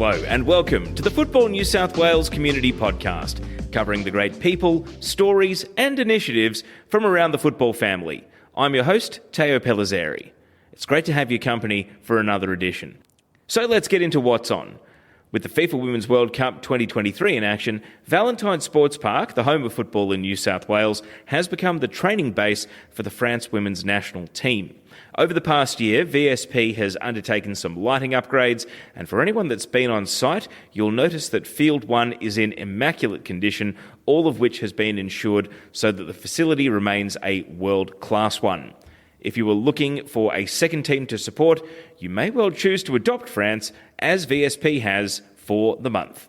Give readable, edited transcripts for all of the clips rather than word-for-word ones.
Hello and welcome to the Football New South Wales Community Podcast, covering the great people, stories and initiatives from around the football family. I'm your host, Teo Pellizzeri. It's great to have your company for another edition. So let's get into what's on. With the FIFA Women's World Cup 2023 in action, Valentine Sports Park, the home of football in New South Wales, has become the training base for the France women's national team. Over the past year, VSP has undertaken some lighting upgrades, and for anyone that's been on site, you'll notice that Field 1 is in immaculate condition, all of which has been ensured so that the facility remains a world-class one. If you were looking for a second team to support, you may well choose to adopt France, as VSP has for the month.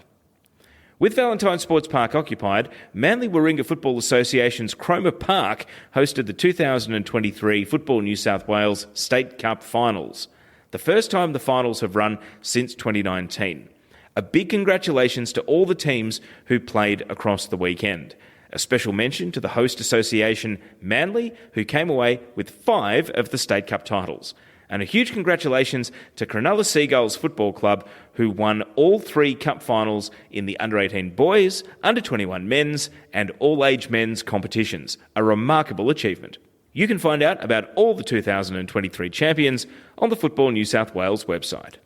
With Valentine Sports Park occupied, Manly Warringah Football Association's Cromer Park hosted the 2023 Football New South Wales State Cup Finals, the first time the finals have run since 2019. A big congratulations to all the teams who played across the weekend. A special mention to the host association, Manly, who came away with 5 of the State Cup titles. And a huge congratulations to Cronulla Seagulls Football Club, who won all 3 cup finals in the under-18 boys, under-21 men's and all-age men's competitions. A remarkable achievement. You can find out about all the 2023 champions on the Football New South Wales website.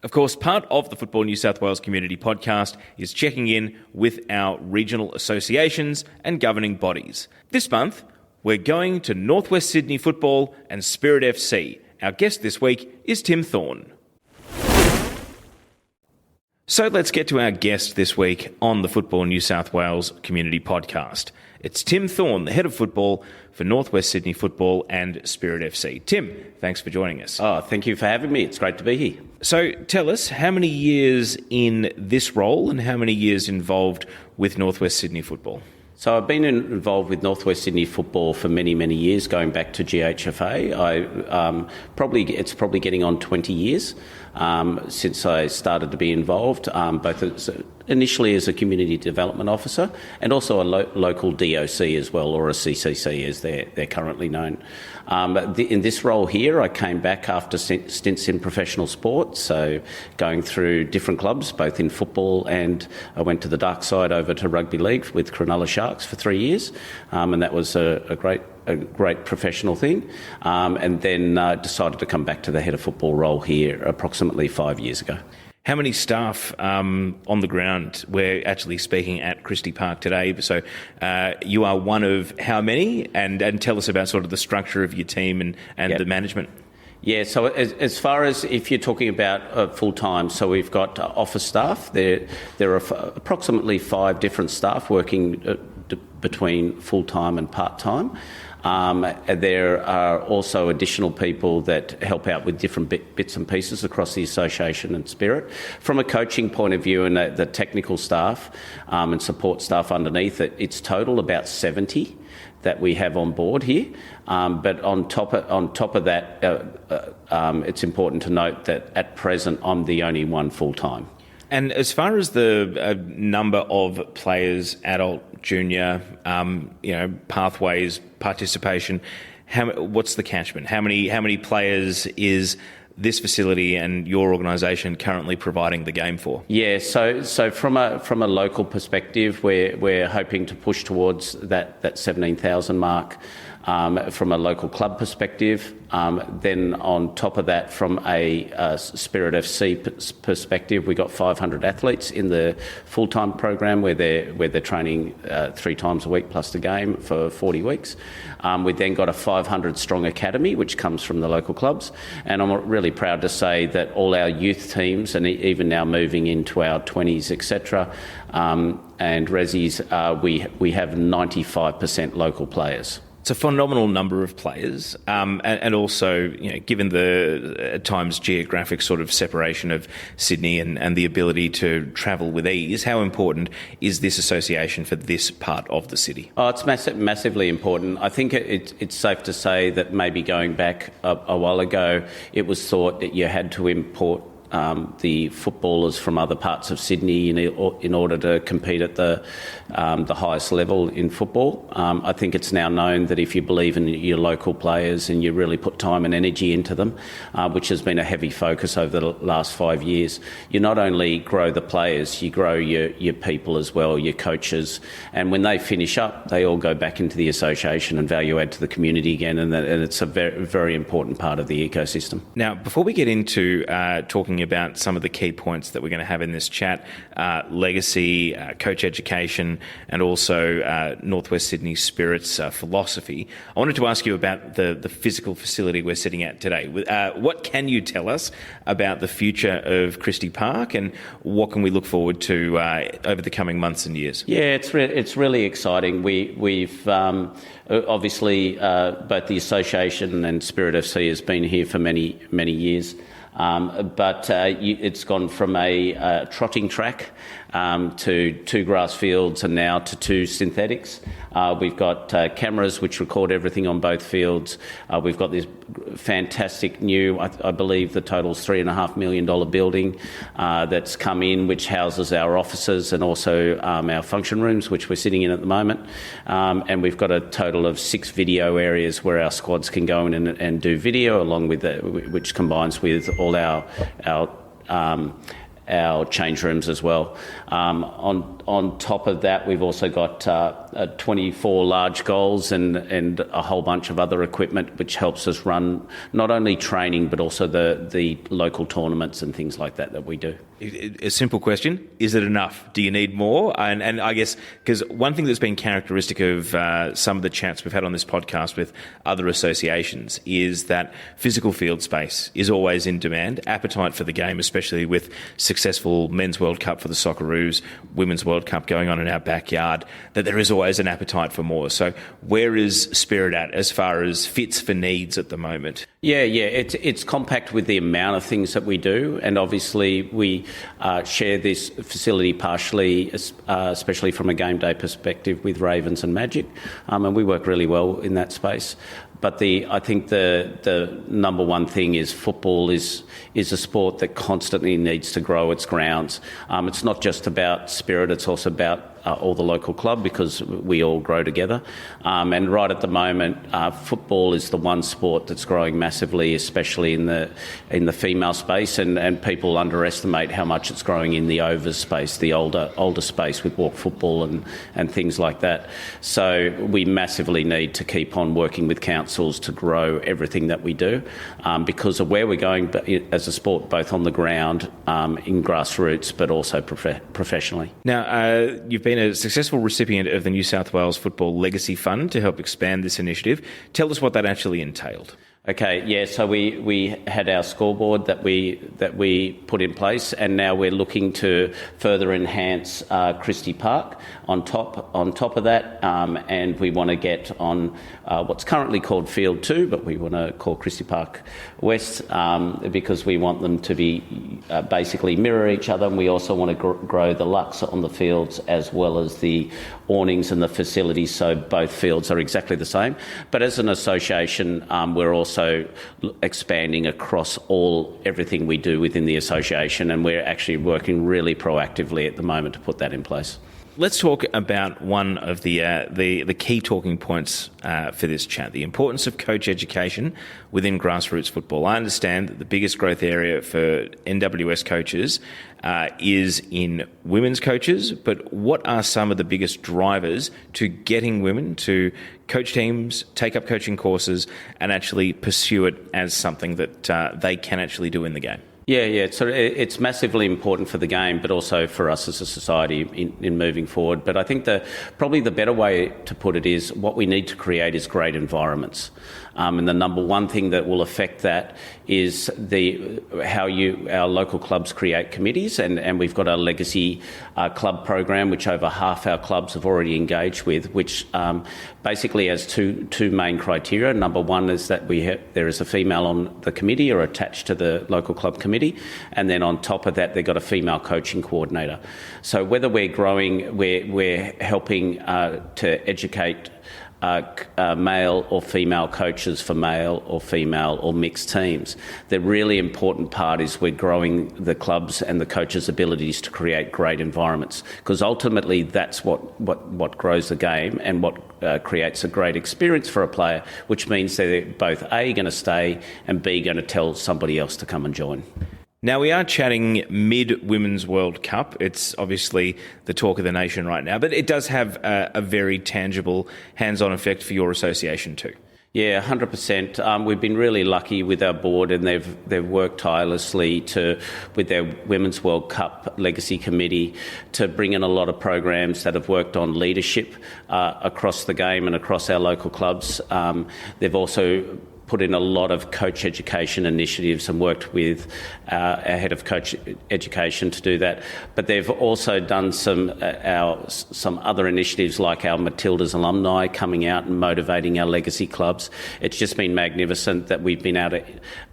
Of course, part of the Football New South Wales Community Podcast is checking in with our regional associations and governing bodies. This month, we're going to Northwest Sydney Football and Spirit FC. Our guest this week is Tim Thorne. So let's get to our guest this week on the Football New South Wales Community Podcast. It's Tim Thorne, the head of football for Northwest Sydney Football and Spirit FC. Tim, thanks for joining us. Oh, thank you for having me. It's great to be here. So tell us, how many years in this role and how many years involved with Northwest Sydney Football? So I've been involved with Northwest Sydney Football for many, many years, going back to GHFA. It's probably getting on 20 years since I started to be involved, both initially as a community development officer and also a local DOC as well, or a CCC as they're currently known. In this role here, I came back after stints in professional sport, so going through different clubs, both in football, and I went to the dark side over to rugby league with Cronulla Sharks for 3 years, and that was a great professional thing, and then decided to come back to the head of football role here approximately 5 years ago. How many staff on the ground? We're actually speaking at Christie Park today, so you are one of how many? And tell us about sort of the structure of your team and the management. Yeah, so as far as if you're talking about full-time, so we've got office staff. There are approximately 5 different staff working between full-time and part-time. There are also additional people that help out with different bits and pieces across the association and Spirit. From a coaching point of view and the technical staff and support staff underneath it, it's total about 70 that we have on board here. But on top of that, it's important to note that at present I'm the only one full-time. And as far as the number of players, adult, junior, pathways, participation, what's the catchment? How many players is this facility and your organisation currently providing the game for? Yeah, so from a local perspective, we're hoping to push towards that 17,000 mark. From a local club perspective, then on top of that, from a Spirit FC perspective, we got 500 athletes in the full-time program where they're training 3 times a week plus the game for 40 weeks. We then got a 500 strong academy, which comes from the local clubs, and I'm really proud to say that all our youth teams, and even now moving into our 20s, etc., and resis, we have 95% local players. It's a phenomenal number of players, and also, given the at times geographic sort of separation of Sydney and the ability to travel with ease, how important is this association for this part of the city? Oh, it's massively important. I think it's safe to say that maybe going back a while ago, it was thought that you had to import the footballers from other parts of Sydney in order to compete at the highest level in football. I think it's now known that if you believe in your local players and you really put time and energy into them, which has been a heavy focus over the last 5 years, you not only grow the players, you grow your people as well, your coaches, and when they finish up, they all go back into the association and value add to the community again, and it's a very, very important part of the ecosystem. Now, before we get into talking about some of the key points that we're going to have in this chat, legacy, coach education, and also Northwest Sydney Spirit's philosophy, I wanted to ask you about the physical facility we're sitting at today. What can you tell us about the future of Christie Park, and what can we look forward to over the coming months and years? Yeah, it's really exciting. We've obviously both the association and Spirit FC has been here for many years. But it's gone from a trotting track to 2 grass fields and now to 2 synthetics. We've got cameras which record everything on both fields. We've got this fantastic new, I believe the total's $3.5 million building that's come in, which houses our offices and also our function rooms, which we're sitting in at the moment. And we've got a total of 6 video areas where our squads can go in and do video, along with which combines with all our change rooms as well. On top of that, we've also got 24 large goals and a whole bunch of other equipment which helps us run not only training but also the local tournaments and things like that we do. A simple question, is it enough? Do you need more? And I guess, because one thing that's been characteristic of some of the chats we've had on this podcast with other associations is that physical field space is always in demand. Appetite for the game, especially with successful Men's World Cup for the Socceroos, Women's World Cup going on in our backyard, that there is always an appetite for more. So where is Spirit at as far as fits for needs at the moment? Yeah, it's compact with the amount of things that we do, and obviously we share this facility partially, especially from a game day perspective, with Ravens and Magic, and we work really well in that space. But I think the number one thing is football is a sport that constantly needs to grow its grounds. It's not just about Spirit, it's also about all the local club, because we all grow together. And right at the moment, football is the one sport that's growing massively, especially in the female space, and people underestimate how much it's growing in the overs space, the older space with walk football and things like that. So we massively need to keep on working with councils to grow everything that we do, because of where we're going as a sport, both on the ground, in grassroots, but also professionally. Now, you've been a successful recipient of the New South Wales Football Legacy Fund to help expand this initiative. Tell us what that actually entailed. Okay, yeah, so we had our scoreboard that we put in place, and now we're looking to further enhance Christie Park on top of that, and we want to get on what's currently called Field 2, but we want to call Christie Park West, because we want them to be basically mirror each other, and we also want to grow the lux on the fields as well as the awnings and the facilities, so both fields are exactly the same. But as an association, we're also expanding across everything we do within the association, and we're actually working really proactively at the moment to put that in place. Let's talk about one of the key talking points for this chat, the importance of coach education within grassroots football. I understand that the biggest growth area for NWS coaches is in women's coaches, but what are some of the biggest drivers to getting women to coach teams, take up coaching courses, and actually pursue it as something that they can actually do in the game? Yeah. So it's massively important for the game, but also for us as a society in moving forward. But I think probably the better way to put it is what we need to create is great environments. And the number one thing that will affect that is how our local clubs create committees, and we've got a legacy club program which over half our clubs have already engaged with, which basically has two main criteria. Number one is that there is a female on the committee or attached to the local club committee, and then on top of that they've got a female coaching coordinator. So whether we're growing, we're helping to educate male or female coaches for male or female or mixed teams. The really important part is we're growing the clubs and the coaches' abilities to create great environments, because ultimately that's what grows the game and what creates a great experience for a player, which means they're both A, going to stay, and B, going to tell somebody else to come and join. Now, we are chatting mid-Women's World Cup. It's obviously the talk of the nation right now, but it does have a very tangible hands-on effect for your association too. Yeah, 100%. We've been really lucky with our board, and they've worked tirelessly with their Women's World Cup Legacy Committee to bring in a lot of programs that have worked on leadership across the game and across our local clubs. They've also put in a lot of coach education initiatives and worked with our head of coach education to do that. But they've also done some other initiatives like our Matildas alumni coming out and motivating our legacy clubs. It's just been magnificent that we've been able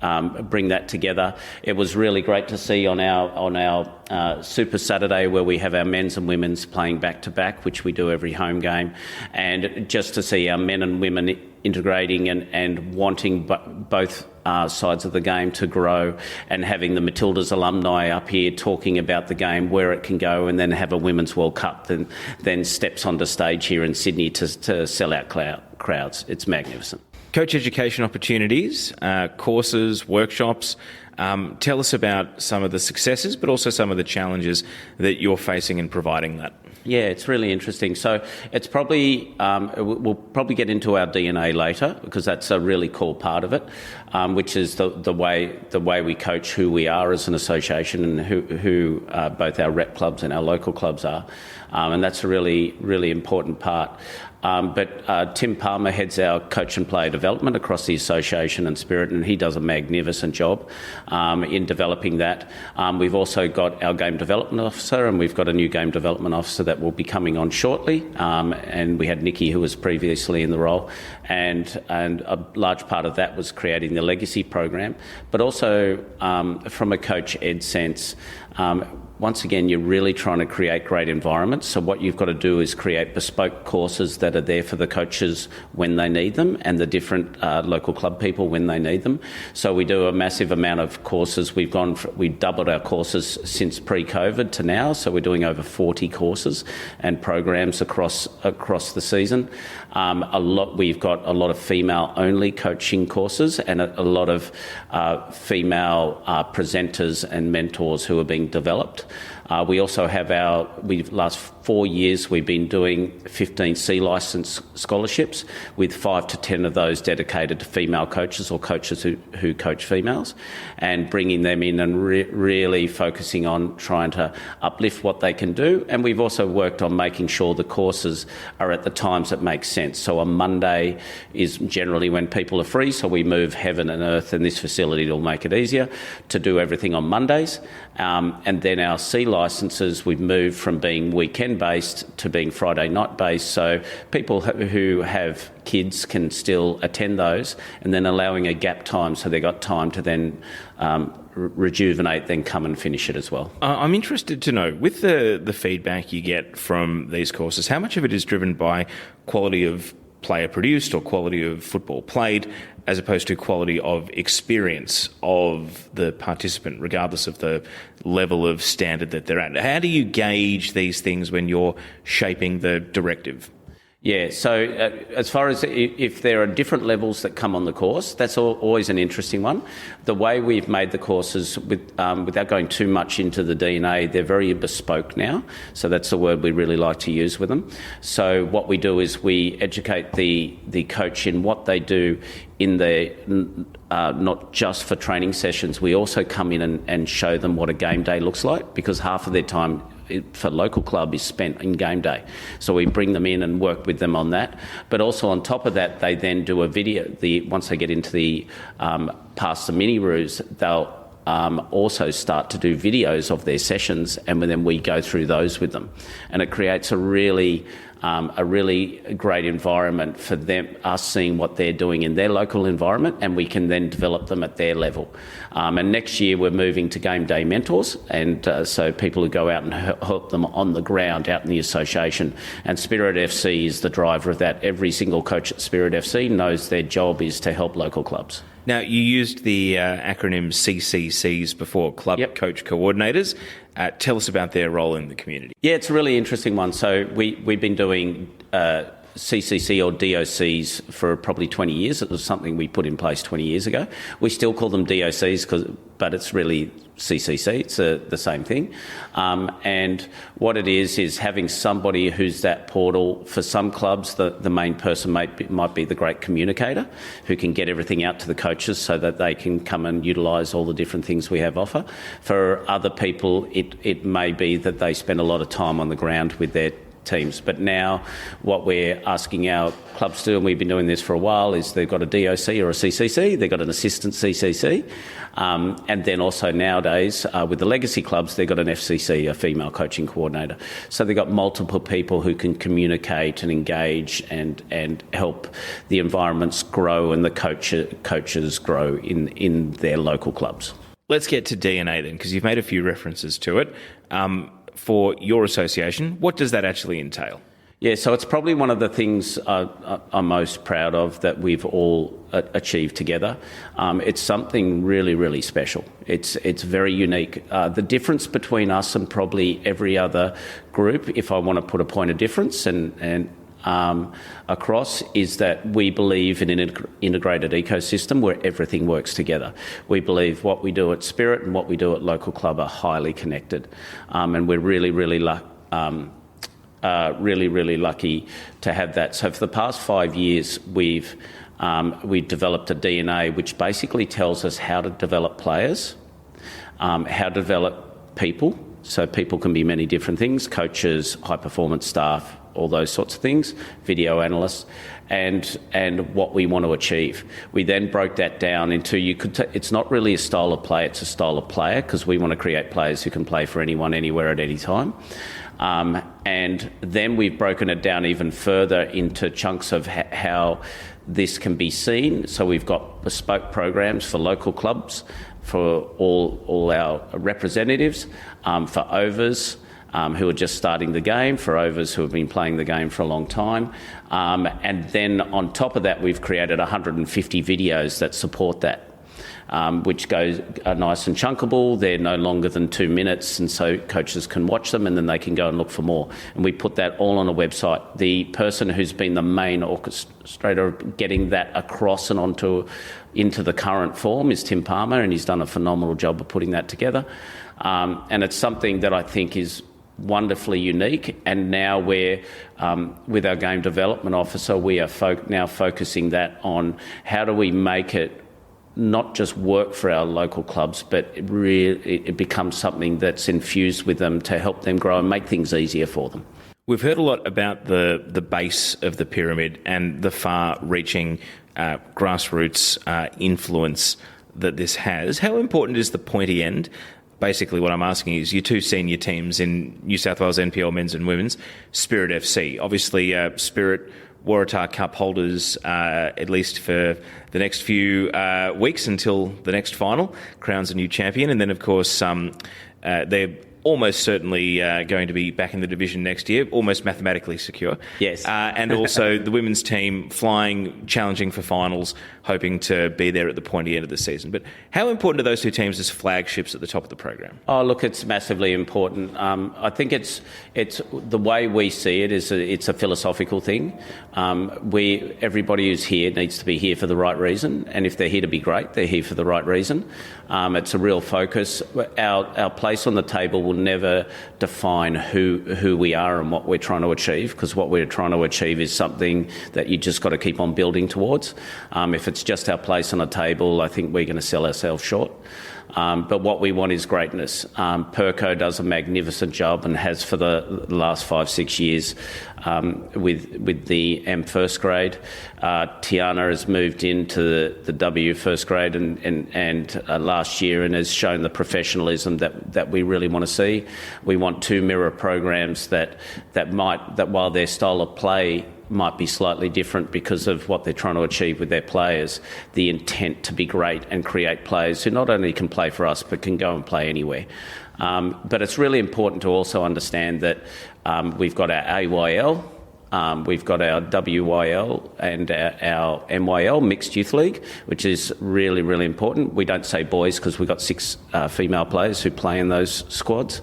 to bring that together. It was really great to see on our Super Saturday, where we have our men's and women's playing back to back, which we do every home game, and just to see our men and women integrating and wanting both sides of the game to grow, and having the Matildas alumni up here talking about the game, where it can go, and then have a Women's World Cup then steps onto stage here in Sydney to sell out crowds. It's magnificent. Coach education opportunities, courses, workshops. Tell us about some of the successes, but also some of the challenges that you're facing in providing that. Yeah, it's really interesting. So it's probably, we'll probably get into our DNA later, because that's a really core part of it, which is the way we coach who we are as an association and who both our rep clubs and our local clubs are. And that's a really, really important part. But Tim Palmer heads our coach and player development across the association and Spirit, and he does a magnificent job in developing that. We've also got our game development officer, and we've got a new game development officer that will be coming on shortly. And we had Nikki, who was previously in the role, and a large part of that was creating the legacy program. But also from a coach ed sense, once again, you're really trying to create great environments. So what you've got to do is create bespoke courses that are there for the coaches when they need them, and the different local club people when they need them. So we do a massive amount of courses. We doubled our courses since pre-COVID to now. So we're doing over 40 courses and programs across the season. We've got a lot of female-only coaching courses, and a lot of female presenters and mentors who are being developed. We also have last 4 years we've been doing 15 C licence scholarships, with 5 to 10 of those dedicated to female coaches or coaches who coach females, and bringing them in and really focusing on trying to uplift what they can do. And we've also worked on making sure the courses are at the times that make sense. So a Monday is generally when people are free, so we move heaven and earth in this facility to make it easier to do everything on Mondays. And then our C licences, we've moved from being weekend-based to being Friday night-based, so people who have kids can still attend those, and then allowing a gap time so they've got time to then rejuvenate, then come and finish it as well. I'm interested to know, with the feedback you get from these courses, how much of it is driven by quality of player produced or quality of football played, as opposed to quality of experience of the participant, regardless of the level of standard that they're at? How do you gauge these things when you're shaping the directive? Yeah, so as far as if there are different levels that come on the course, that's always an interesting one. The way we've made the courses, without going too much into the DNA, they're very bespoke now. So that's the word we really like to use with them. So what we do is we educate the coach in what they do in the not just for training sessions. We also come in and show them what a game day looks like, because half of their time for local club is spent in game day. So we bring them in and work with them on that. But also on top of that, they then do a video. Once they get into the past the mini roos, they'll also start to do videos of their sessions, and then we go through those with them. And it creates a really a really great environment for us seeing what they're doing in their local environment, and we can then develop them at their level. And next year we're moving to game day mentors, and so people who go out and help them on the ground out in the association. And Spirit FC is the driver of that. Every single coach at Spirit FC knows their job is to help local clubs. Now, you used the acronym CCCs before, Club Coach Coordinators. Tell us about their role in the community. Yeah, it's a really interesting one. So we've been doing CCC or DOCs for probably 20 years. It was something we put in place 20 years ago. We still call them DOCs, but it's really CCC. It's the same thing. And what it is having somebody who's that portal. For some clubs, the main person might be the great communicator who can get everything out to the coaches so that they can come and utilise all the different things we have offer. For other people, it may be that they spend a lot of time on the ground with their teams. But now what we're asking our clubs to do, and we've been doing this for a while, is they've got a DOC or a CCC, they've got an assistant CCC, and then also nowadays with the legacy clubs, they've got an FCC, a female coaching coordinator. So they've got multiple people who can communicate and engage and help the environments grow and the coaches grow in their local clubs. Let's get to DNA then, because you've made a few references to it. For your association, what does that actually entail? Yeah, so it's probably one of the things I'm most proud of that we've all achieved together. It's something really, really special. It's very unique. The difference between us and probably every other group, if I want to put a point of difference and across, is that we believe in an integrated ecosystem where everything works together. We believe what we do at Spirit and what we do at local club are highly connected, and we're really, really lucky to have that. So for the past 5 years, we've developed a DNA which basically tells us how to develop players, how to develop people. So people can be many different things: coaches, high performance staff, all those sorts of things, video analysts, and what we want to achieve. We then broke that down into, it's not really a style of play, it's a style of player, because we want to create players who can play for anyone, anywhere, at any time. And then we've broken it down even further into chunks of how this can be seen. So we've got bespoke programs for local clubs, for all our representatives, for overs, who are just starting the game, for overs who have been playing the game for a long time. And then on top of that, we've created 150 videos that support that, which are nice and chunkable. They're no longer than 2 minutes, and so coaches can watch them and then they can go and look for more. And we put that all on a website. The person who's been the main orchestrator of getting that across and into the current form is Tim Palmer, and he's done a phenomenal job of putting that together. And it's something that I think is wonderfully unique, and now we're with our game development officer, we are now focusing that on how do we make it not just work for our local clubs, but it becomes something that's infused with them to help them grow and make things easier for them. We've heard a lot about the base of the pyramid and the far-reaching grassroots influence that this has. How important is the pointy end? Basically, what I'm asking is your two senior teams in New South Wales NPL men's and women's, Spirit FC. Obviously, Spirit Waratah Cup holders, at least for the next few weeks until the next final, crowns a new champion. And then, of course, they're almost certainly going to be back in the division next year, almost mathematically secure. Yes. And also the women's team flying, challenging for finals, hoping to be there at the pointy end of the season. But how important are those two teams as flagships at the top of the program? Oh, look, it's massively important. I think it's the way we see it is it's a philosophical thing. Everybody who's here needs to be here for the right reason, and if they're here to be great, they're here for the right reason. It's a real focus. Our place on the table will never define who we are and what we're trying to achieve, because what we're trying to achieve is something that you just got to keep on building towards. If it's just our place on a table, I think we're going to sell ourselves short. But what we want is greatness. Perco does a magnificent job and has for the last 5-6 years with the M first grade. Tiana has moved into the W first grade and last year, and has shown the professionalism that we really want to see. We want to mirror programs that while their style of play might be slightly different because of what they're trying to achieve with their players, the intent to be great and create players who not only can play for us but can go and play anywhere. But it's really important to also understand that we've got our AYL, we've got our WYL and our MYL, Mixed Youth League, which is really, really important. We don't say boys because we've got 6 female players who play in those squads.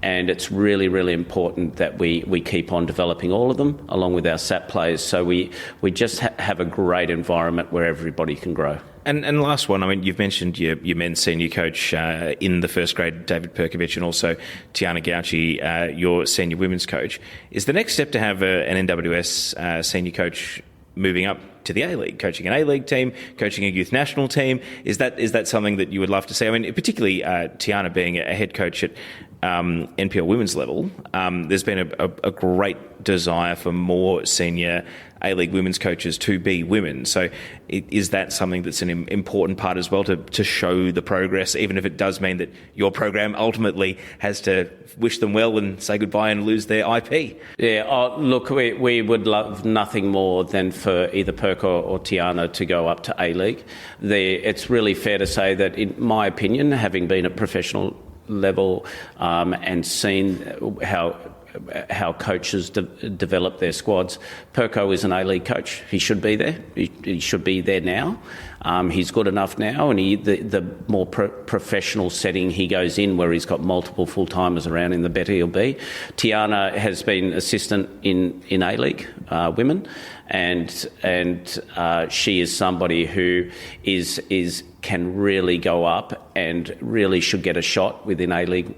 And it's really, really important that we keep on developing all of them along with our SAP players. So we just have a great environment where everybody can grow. And last one, I mean, you've mentioned your men's senior coach in the first grade, David Perkovich, and also Tiana Gauci, your senior women's coach. Is the next step to have an NWS senior coach moving up to the A-League, coaching an A-League team, coaching a youth national team? Is that something that you would love to see? I mean, particularly Tiana being a head coach at NPL women's level, there's been a great desire for more senior A-League women's coaches to be women. So is that something that's an important part as well to show the progress, even if it does mean that your program ultimately has to wish them well and say goodbye and lose their IP? Yeah, look, we would love nothing more than for either Perk or Tiana to go up to A-League. It's really fair to say that, in my opinion, having been at professional level and seen how coaches develop their squads, Perko is an A-League coach. He should be there. He should be there now. He's good enough now, and the more professional setting he goes in, where he's got multiple full-timers around, the better he'll be. Tiana has been assistant in A-League women, and she is somebody who can really go up and really should get a shot within A-League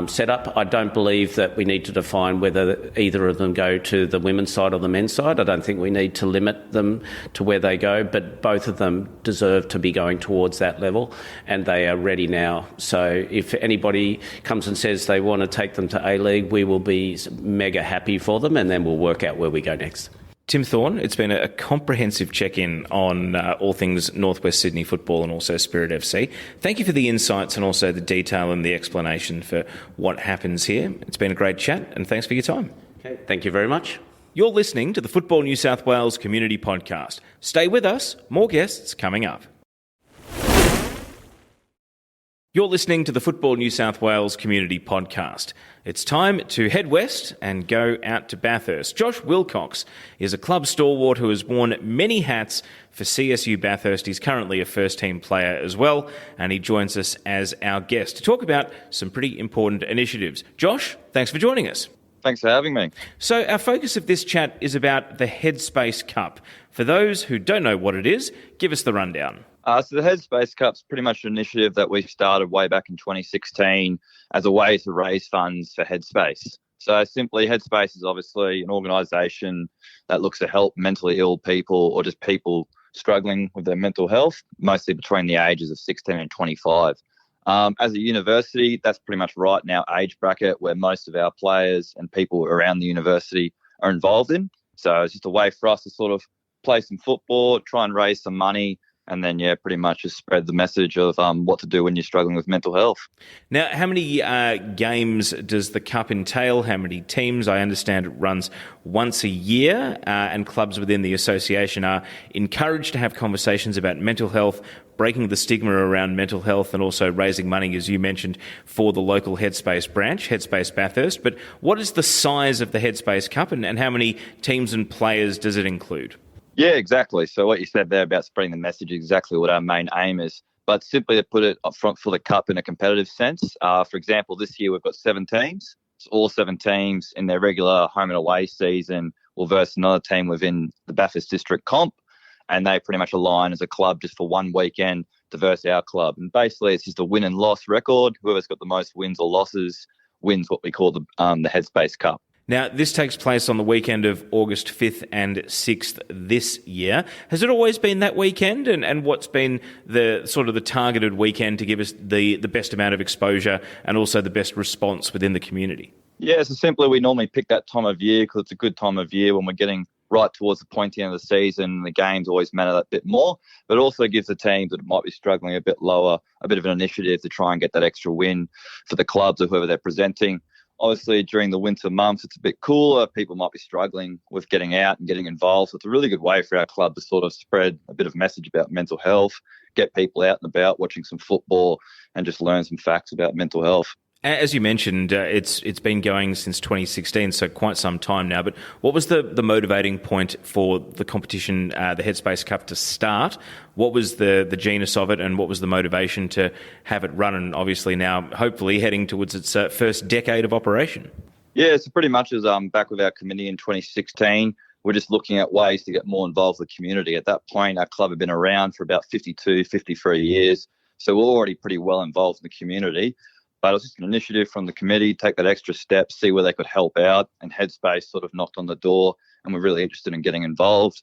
setup. I don't believe that we need to define whether either of them go to the women's side or the men's side. I don't think we need to limit them to where they go, but both of them deserve to be going towards that level, and they are ready now. So if anybody comes and says they want to take them to A-League, we will be mega happy for them, and then we'll work out where we go next. Tim Thorne, it's been a comprehensive check-in on all things Northwest Sydney football and also Spirit FC. Thank you for the insights and also the detail and the explanation for what happens here. It's been a great chat, and thanks for your time. Okay, thank you very much. You're listening to the Football New South Wales Community Podcast. Stay with us, more guests coming up. You're listening to the Football New South Wales Community Podcast. It's time to head west and go out to Bathurst. Josh Wilcox is a club stalwart who has worn many hats for CSU Bathurst. He's currently a first-team player as well, and he joins us as our guest to talk about some pretty important initiatives. Josh, thanks for joining us. Thanks for having me. So our focus of this chat is about the Headspace Cup. For those who don't know what it is, give us the rundown. So the Headspace Cup's pretty much an initiative that we started way back in 2016 as a way to raise funds for Headspace. So simply, Headspace is obviously an organisation that looks to help mentally ill people or just people struggling with their mental health, mostly between the ages of 16 and 25. As a university, that's pretty much right in our age bracket where most of our players and people around the university are involved in. So it's just a way for us to sort of play some football, try and raise some money, and then, pretty much just spread the message of what to do when you're struggling with mental health. Now, how many games does the Cup entail? How many teams? I understand it runs once a year, and clubs within the association are encouraged to have conversations about mental health, breaking the stigma around mental health, and also raising money, as you mentioned, for the local Headspace branch, Headspace Bathurst. But what is the size of the Headspace Cup, and how many teams and players does it include? Yeah, exactly. So what you said there about spreading the message is exactly what our main aim is. But simply to put it up front for the Cup in a competitive sense, for example, this year we've got 7 teams. So all 7 teams in their regular home and away season will verse another team within the Bathurst District Comp, and they pretty much align as a club just for one weekend to verse our club. And basically it's just a win and loss record. Whoever's got the most wins or losses wins what we call the Headspace Cup. Now, this takes place on the weekend of August 5th and 6th this year. Has it always been that weekend? And what's been the sort of the targeted weekend to give us the best amount of exposure and also the best response within the community? Yeah, so simply we normally pick that time of year because it's a good time of year when we're getting right towards the pointy end of the season. The games always matter that bit more, but it also gives the teams that might be struggling a bit lower a bit of an initiative to try and get that extra win for the clubs or whoever they're presenting. Obviously, during the winter months, it's a bit cooler. People might be struggling with getting out and getting involved. So it's a really good way for our club to sort of spread a bit of message about mental health, get people out and about watching some football and just learn some facts about mental health. As you mentioned, it's been going since 2016, so quite some time now. But what was the motivating point for the competition, the Headspace Cup, to start? What was the genus of it, and what was the motivation to have it run? And obviously now, hopefully, heading towards its first decade of operation. Yeah, so pretty much as back with our committee in 2016, we're just looking at ways to get more involved with the community. At that point, our club had been around for about 52, 53 years, so we're already pretty well involved in the community. But it was just an initiative from the committee, take that extra step, see where they could help out. And Headspace sort of knocked on the door and we're really interested in getting involved.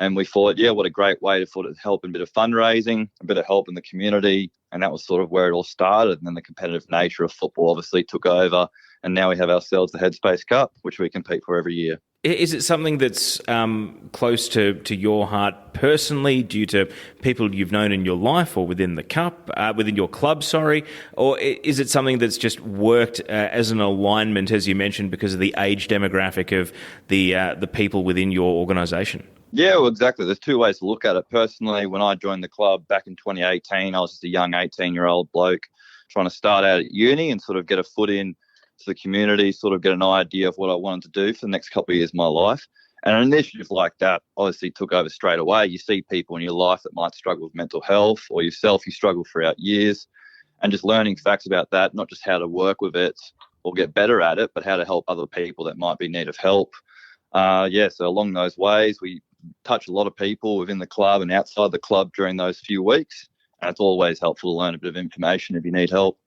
And we thought, yeah, what a great way to sort of help in a bit of fundraising, a bit of help in the community. And that was sort of where it all started. And then the competitive nature of football obviously took over. And now we have ourselves the Headspace Cup, which we compete for every year. Is it something that's close to your heart personally, due to people you've known in your life or within the cup, within your club, or is it something that's just worked as an alignment, as you mentioned, because of the age demographic of the people within your organisation? Yeah, well, exactly. There's two ways to look at it. Personally, when I joined the club back in 2018, I was just a young 18-year-old bloke trying to start out at uni and sort of get a foot in to the community, sort of get an idea of what I wanted to do for the next couple of years of my life. And an initiative like that obviously took over straight away. You see people in your life that might struggle with mental health, or yourself, you struggle throughout years, and just learning facts about that, not just how to work with it or get better at it, but how to help other people that might be in need of help. So along those ways, we touch a lot of people within the club and outside the club during those few weeks. And it's always helpful to learn a bit of information if you need help.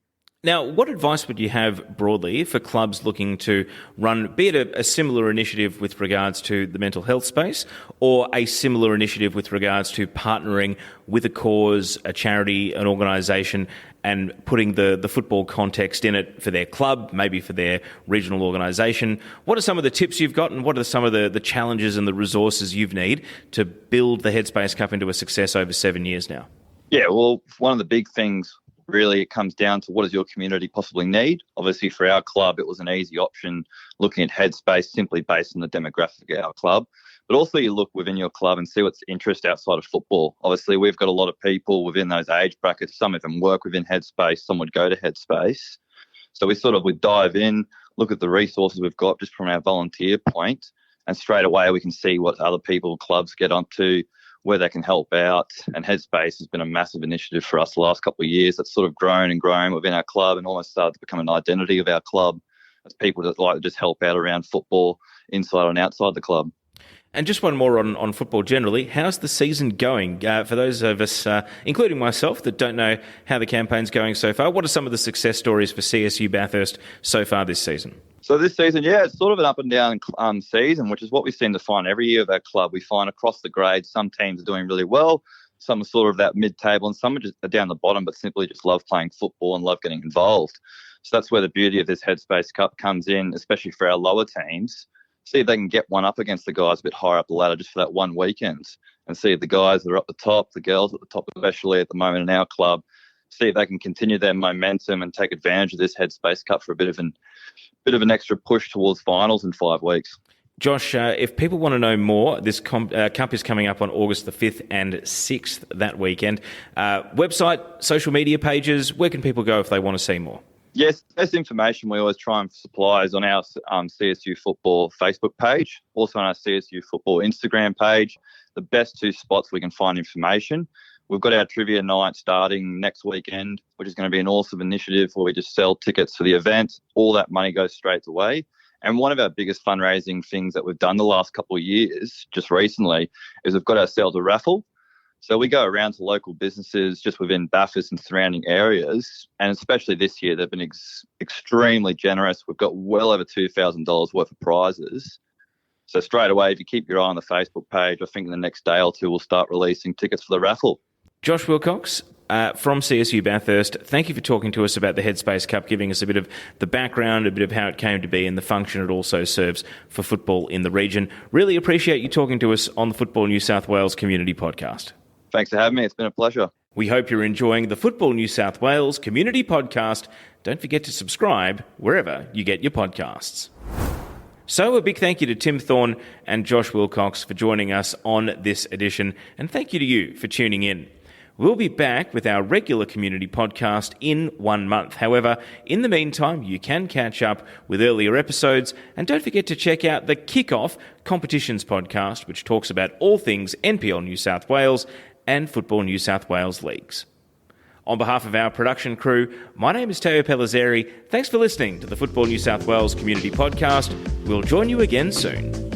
Now, what advice would you have broadly for clubs looking to run, be it a similar initiative with regards to the mental health space, or a similar initiative with regards to partnering with a cause, a charity, an organisation, and putting the football context in it for their club, maybe for their regional organisation? What are some of the tips you've got, and what are some of the challenges and the resources you need to build the Headspace Cup into a success over 7 years now? Yeah, well, one of the big things, really, it comes down to what does your community possibly need. Obviously, for our club, it was an easy option looking at Headspace simply based on the demographic of our club. But also you look within your club and see what's interest outside of football. Obviously, we've got a lot of people within those age brackets. Some of them work within Headspace, some would go to Headspace. So we dive in, look at the resources we've got just from our volunteer point, and straight away we can see what other people, clubs get onto, where they can help out. And Headspace has been a massive initiative for us the last couple of years. That's sort of grown and grown within our club and almost started to become an identity of our club as people that like to just help out around football inside and outside the club. And just one more on football generally. How's the season going? For those of us, including myself, that don't know how the campaign's going so far, what are some of the success stories for CSU Bathurst so far this season? So this season, it's sort of an up and down season, which is what we seem to find every year with our club. We find across the grades, some teams are doing really well, some are sort of that mid-table, and some are just down the bottom but simply just love playing football and love getting involved. So that's where the beauty of this Headspace Cup comes in, especially for our lower teams. See if they can get one up against the guys a bit higher up the ladder just for that one weekend, and see if the guys that are up the top, the girls at the top especially at the moment in our club, see if they can continue their momentum and take advantage of this Headspace Cup for a bit of an extra push towards finals in 5 weeks. Josh, if people want to know more, this Cup is coming up on August the 5th and 6th that weekend. Website, social media pages, where can people go if they want to see more? Yes, best information we always try and supply is on our CSU Football Facebook page, also on our CSU Football Instagram page. The best two spots we can find information. We've got our trivia night starting next weekend, which is going to be an awesome initiative where we just sell tickets for the event. All that money goes straight away. And one of our biggest fundraising things that we've done the last couple of years, just recently, is we've got ourselves a raffle. So we go around to local businesses just within Bathurst and surrounding areas, and especially this year, they've been extremely generous. We've got well over $2,000 worth of prizes. So straight away, if you keep your eye on the Facebook page, I think in the next day or two, we'll start releasing tickets for the raffle. Josh Wilcox, from CSU Bathurst. Thank you for talking to us about the Headspace Cup, giving us a bit of the background, a bit of how it came to be and the function it also serves for football in the region. Really appreciate you talking to us on the Football New South Wales Community Podcast. Thanks for having me. It's been a pleasure. We hope you're enjoying the Football New South Wales Community Podcast. Don't forget to subscribe wherever you get your podcasts. So a big thank you to Tim Thorne and Josh Wilcox for joining us on this edition, and thank you to you for tuning in. We'll be back with our regular community podcast in 1 month. However, in the meantime, you can catch up with earlier episodes, and don't forget to check out the Kickoff Competitions podcast, which talks about all things NPL New South Wales and Football New South Wales leagues. On behalf of our production crew, my name is Teo Pellizzeri. Thanks for listening to the Football New South Wales Community Podcast. We'll join you again soon.